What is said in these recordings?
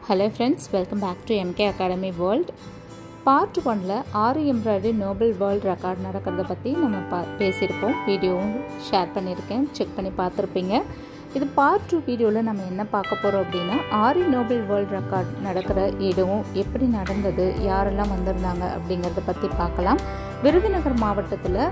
Hello friends, welcome back to MK Academy World. Part 1ல aari embroidery Nobel world record நடக்கிறத பற்றி நம்ம பேசியிருப்போம். வீடியோவும் ஷேர் பண்ணியிருக்கேன், செக் பண்ணி பார்த்துருப்பீங்க. இது பார்ட் 2 வீடியோவில் நம்ம என்ன பார்க்க போகிறோம் அப்படின்னா, ஆரி நோபல் வேர்ல்ட் ரெக்கார்ட் நடக்கிற இடம் எப்படி நடந்தது, யாரெல்லாம் வந்திருந்தாங்க அப்படிங்கிறத பற்றி பார்க்கலாம். விருதுநகர் மாவட்டத்தில்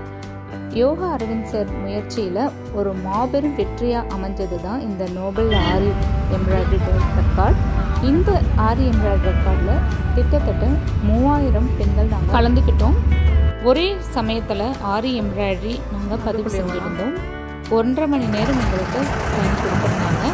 யோகா அரவிந்த் சார் முயற்சியில் ஒரு மாபெரும் வெற்றியாக அமைஞ்சது தான் இந்த நோபல் ஆரி எம்ப்ராய்டரி வேர்ல்ட் ரெக்கார்ட். இந்த ஆரி எம்ப்ராய்டரி ரெக்கார்டில் கிட்டத்தட்ட 3000 பெண்கள் நாங்கள் கலந்துக்கிட்டோம். ஒரே சமயத்தில் ஆரி எம்ப்ராய்டரி நாங்கள் பதிவு செஞ்சுருந்தோம். 1.5 மணி நேரம் எங்களுக்கு டைம் கொடுத்துருந்தாங்க.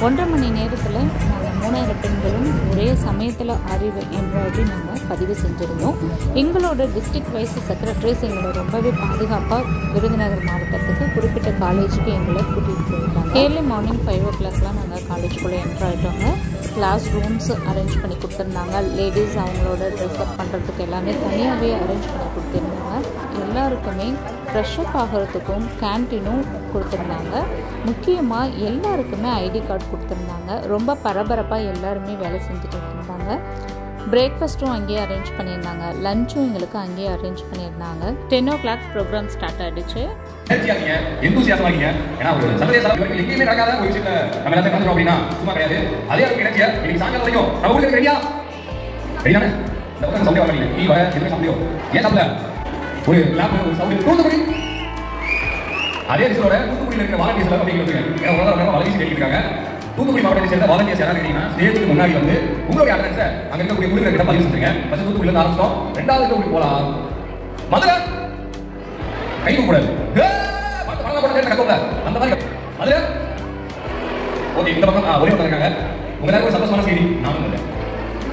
1.5 மணி நேரத்தில் நாங்கள் 3000 பெண்களும் ஒரே சமயத்தில் ஆரி எம்ப்ராய்டரி நாங்கள் பதிவு செஞ்சுருந்தோம். எங்களோட டிஸ்ட்ரிக்ட் வைஸ் செக்ரட்டரிஸ் எங்களை ரொம்பவே பாதுகாப்பாக விருதுநகர் மாவட்டத்துக்கு குறிப்பிட்ட காலேஜுக்கு எங்களை கூட்டிகிட்டு போயிருந்தாங்க. ஏர்லி மார்னிங் 5 o'clockலாம் நாங்கள் காலேஜுக்குள்ளே என்ட்ரு ஆகிட்டோங்க. கிளாஸ் ரூம்ஸ் அரேஞ்ச் பண்ணி கொடுத்துருந்தாங்க. லேடிஸ் அவங்களோட ட்ரெஸ்அப் பண்ணுறதுக்கு எல்லாமே தனியாகவே அரேஞ்ச் பண்ணி கொடுத்துருந்தாங்க. எல்லாருக்குமே ஃப்ரெஷ்அப் ஆகிறதுக்கும் கேன்டீனும் கொடுத்துருந்தாங்க. முக்கியமாக எல்லாருக்குமே ஐடி கார்டு கொடுத்துருந்தாங்க. ரொம்ப பரபரப்பாக எல்லாருமே வேலை செஞ்சுட்டு இருந்தாங்க. பிரேக்ஃபாஸ்ட்டும் அங்கேயே அரேஞ்ச் பண்ணியிருந்தாங்க. லஞ்சும் எங்களுக்கு அங்கேயே அரேஞ்ச் பண்ணியிருந்தாங்க. 10 o'clock ப்ரோக்ராம் ஸ்டார்ட் ஆகிடுச்சு. அதே ரிசோட தூத்துக்குடியில் இருக்கிற வாலண்டியர்ஸ் எல்லாம் அப்படிங்கிறது வாலண்டியர்ஸ் கேட்கிறாங்க. தூத்துக்குடி மாவட்டத்தை சேர்ந்த வாலண்டியர்ஸ் யாராவது கேட்டீங்கன்னா ஸ்டேஜுக்கு முன்னாடி வந்து உங்களுடைய அட்டன்ஸை அங்கே இருக்கக்கூடிய முடிக்கிற கிட்ட பதிவு செஞ்சுருங்க. ஃபர்ஸ்ட் தூத்துக்குடியில் ஆரம்பிச்சோம். 2வது தூத்துக்குடி போகலாம். மதுரை கை கூடாது அந்த மாதிரி மதுரை ஓகே. இந்த பக்கம் ஒரே பக்கம் இருக்காங்க. உங்க எல்லாரும் ஒரு சந்தோஷமான செய்தி.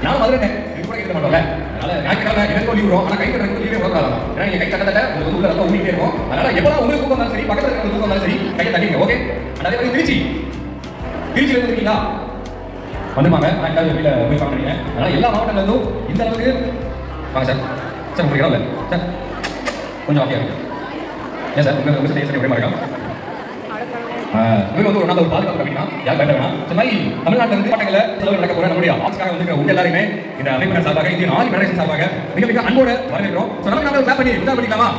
நானும் மதுரை இது கூட கேட்க மாட்டோம்ல. அதனால ஞாயிற்றுக்கிழமை எனக்கு லீவ் வரும். ஆனால் கை கட்டுறதுக்கு லீவே வரக்கூடாது. ஏன்னா நீங்க கை கட்டத்தை உங்களுக்கு உள்ள ரத்தம் ஊட்டிகிட்டே இருக்கும். அதனால எப்போ உங்களுக்கு தூக்கம் இருந்தாலும் சரி, பக்கத்தில் இருக்கிற தூக்கம் இருந்தாலும் சரி, கையை தட்டிங்க. ஓகே. அதே மாதிரி திருச்சியில் இருக்கீங்களா வந்துருவாங்க. நான் எல்லாரும் வெளியில் போய் பார்க்குறீங்க. அதனால எல்லா மாவட்டங்கள்லும் இந்த அளவுக்கு வாங்க சார். சார் உங்களுக்கு இடம் இல்லை சார், கொஞ்சம் வாக்கியா இருக்கு. ஏன் சார் உங்கள் சரி ஒரே மாதிரி இருக்கா? இவங்க வந்து ஒரு நாள் ஒரு பாதுகாப்பு அப்படின்னா யார் பயப்பட வேணாம். இந்த மாதிரி தமிழ்நாட்டில் இருந்து பாட்டங்களில் செலவு நடக்க போகிற நம்முடைய ஆட்சிக்காக வந்து உங்க எல்லாருமே இந்த அமைப்பினர் சார்பாக இந்திய ஆரி ஃபெடரேஷன் சார்பாக மிக மிக அன்போடு வரவேற்கிறோம். ஸோ நமக்கு நாம கிளாப் பண்ணி உதவி பண்ணிக்கலாமா?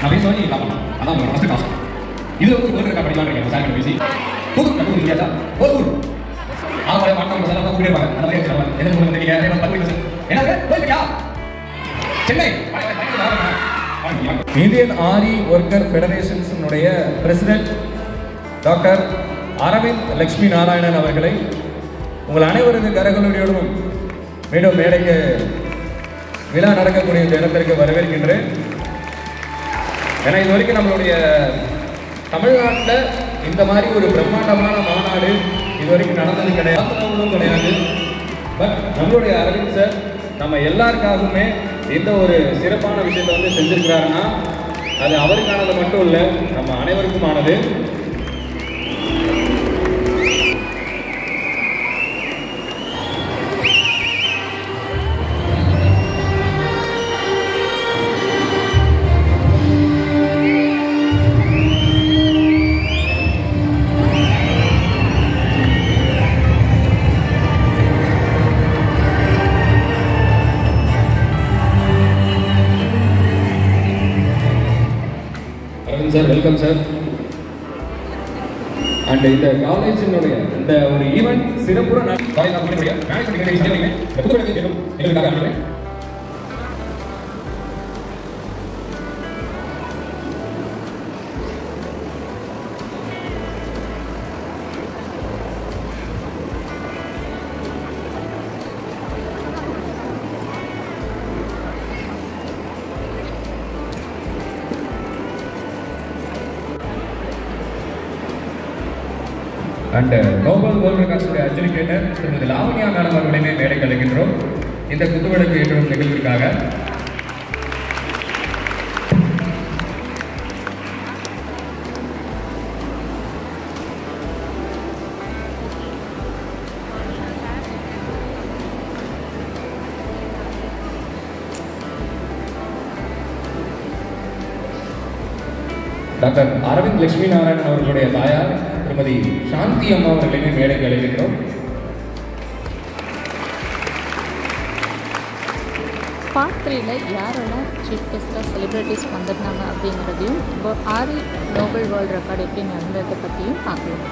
நான் பேச சொல்லி இல்லாமல் அதான் உங்களுக்கு ஃபஸ்ட்டு காசு. இது வந்து ஒரு ரெக்கார்ட் பண்ணிக்கலாம் இருக்கேன் சார் பேசி தூத்துக்குடி இல்லையா சார்? ஓசூர் ஆமாம் மாட்டாங்க சார். தான் கூட்டியிருப்பாங்க. அந்த மாதிரி வச்சுருவாங்க. எந்த மூலம் வந்தீங்க? என்ன போயிருக்கியா? சென்னை இந்தியன் ஆரி ஒர்க்கர் ஃபெடரேஷன்ஸினுடைய பிரசிடென்ட் டாக்டர் அரவிந்த் லட்சுமி நாராயணன் அவர்களை உங்கள் அனைவரது கரங்களுடையோடும் மீண்டும் மேடைக்கு விழா நடக்கக்கூடிய இந்த இடத்திற்கு வரவேற்கின்றேன். ஏன்னா இது வரைக்கும் நம்மளுடைய தமிழ்நாட்டில் இந்த மாதிரி ஒரு பிரம்மாண்டமான மாநாடு இது வரைக்கும் நடந்தது கிடையாது. பட் நம்மளுடைய அரவிந்த் சார் நம்ம எல்லாருக்காகவுமே எந்த ஒரு சிறப்பான விஷயத்தை வந்து செஞ்சிருக்கிறாருன்னா அது அவருக்கானது மட்டும் இல்லை, நம்ம அனைவருக்குமானது. Sir welcome sir. அண்ட் இந்த காலேஜினுடைய இந்த ஒரு ஈவெண்ட் சிறப்புற அண்ட் நோபல் வேர்ல்ட் ரெக்கார்ட்ஸுடைய அட்ஜுடிகேட்டர் திருமதி லாவண்யா மேடம் அவர்களையுமே மேடை கலைக்கின்றோம் இந்த குத்துவிளக்கு ஏற்றும் நிகழ்விற்காக. டாக்டர் அரவிந்த் லட்சுமி நாராயணன் அவர்களுடைய தாயார் திருமதி சாந்தி அம்மா அவர்களையுமே மேடைக்கு அழைக்கின்றோம். பார்ட் 3ல யாரெல்லாம் சீஃப் கெஸ்ட்டாக செலிப்ரிட்டிஸ் வந்திருந்தாங்க அப்படிங்கிறதையும் 6 நோபல் வேர்ல்டு ரெக்கார்டு எப்படி நடந்ததை பற்றியும் பார்க்கலாம்.